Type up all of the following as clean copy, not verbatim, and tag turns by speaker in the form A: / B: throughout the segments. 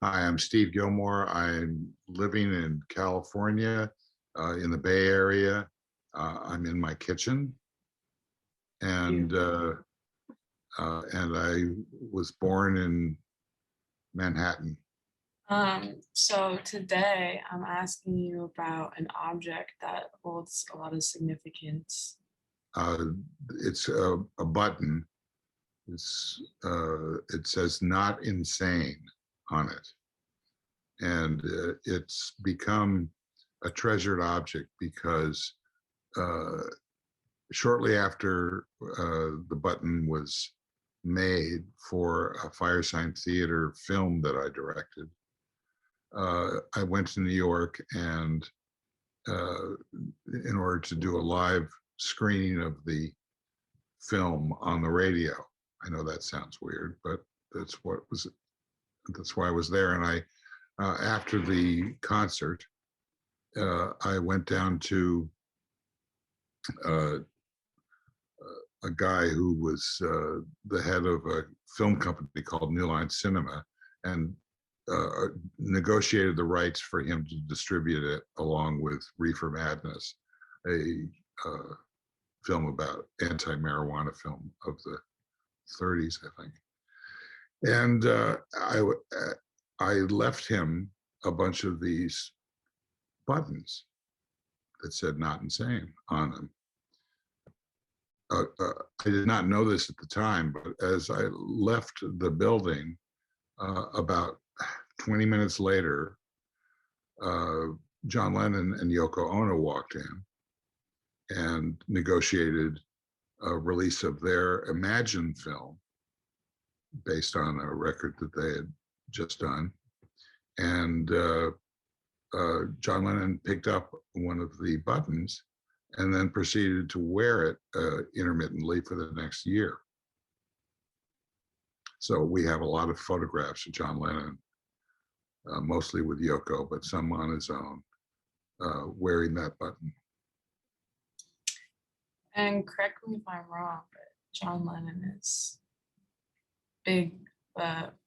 A: Hi, I'm Steve Gillmor. I'm living in California, in the Bay Area. I'm in my kitchen, and
B: Beautiful.
A: I was born in Manhattan.
B: So today I'm asking you about an object that holds a lot of significance.
A: Uh, it's a button. It says "not insane" on it, and it's become a treasured object because uh, shortly after the button was made for a Firesign Theater film that I directed, I went to New York and uh, in order to do a live screening of the film on the radio. I know that sounds weird, but that's what was. That's why I was there. And after the concert, I went down to uh, a guy who was the head of a film company called New Line Cinema, and negotiated the rights for him to distribute it along with Reefer Madness, a film about anti-marijuana film of the 30s, I think. And I left him a bunch of these buttons that said "not insane" on them. I did not know this at the time, but as I left the building, about 20 minutes later, uh, John Lennon and Yoko Ono walked in and negotiated a release of their Imagine film based on a record that they had just done. And John Lennon picked up one of the buttons and then proceeded to wear it intermittently for the next year. So we have a lot of photographs of John Lennon, mostly with Yoko, but some on his own, wearing that button.
B: And correct me if I'm wrong, but John Lennon is big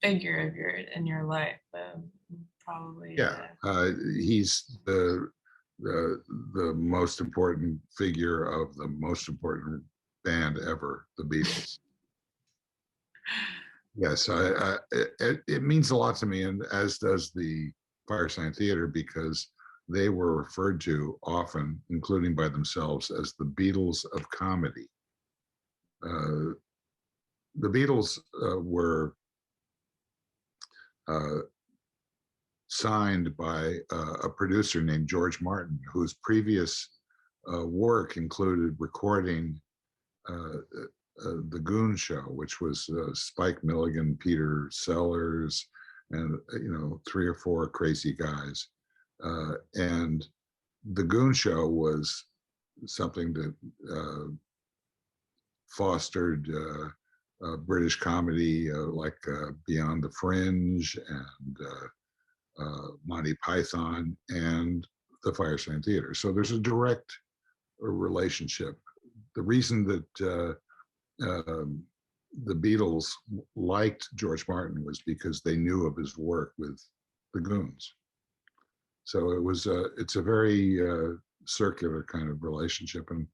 B: figure of your life. Probably
A: Yeah, he's the most important figure of the most important band ever, the Beatles. Yes, it means a lot to me, and as does the Firesign Theater, because they were referred to often, including by themselves, as the Beatles of comedy. Uh, the Beatles were uh, signed by a producer named George Martin, whose previous work included recording uh, the Goon Show, which was Spike Milligan, Peter Sellers, and three or four crazy guys. And the Goon Show was something that fostered British comedy like Beyond the Fringe and Monty Python and the Firesign Theater. So there's a direct relationship. The reason that the Beatles liked George Martin was because they knew of his work with the Goons. So it's a very circular kind of relationship, and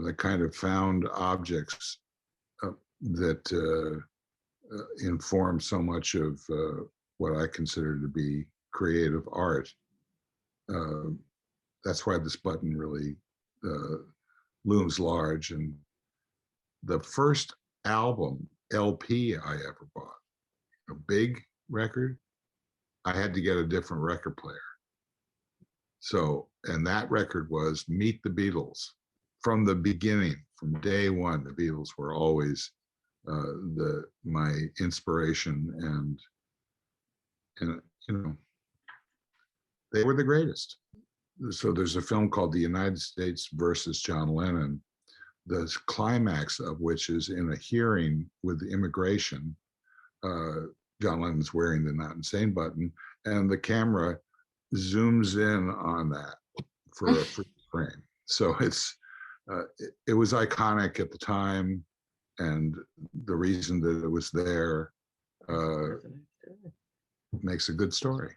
A: they kind of found objects that inform so much of what I consider to be creative art. Uh, that's why this button really looms large. And the first album, LP, I ever bought, a big record, I had to get a different record player. So, and that record was Meet the Beatles. From the beginning, from day one, the Beatles were always my inspiration, and they were the greatest. So there's a film called The United States versus John Lennon, the climax of which is in a hearing with immigration. John Lennon's wearing the "not insane" button, and the camera zooms in on that for a freeze frame. So it was iconic at the time, and the reason that it was there makes a good story.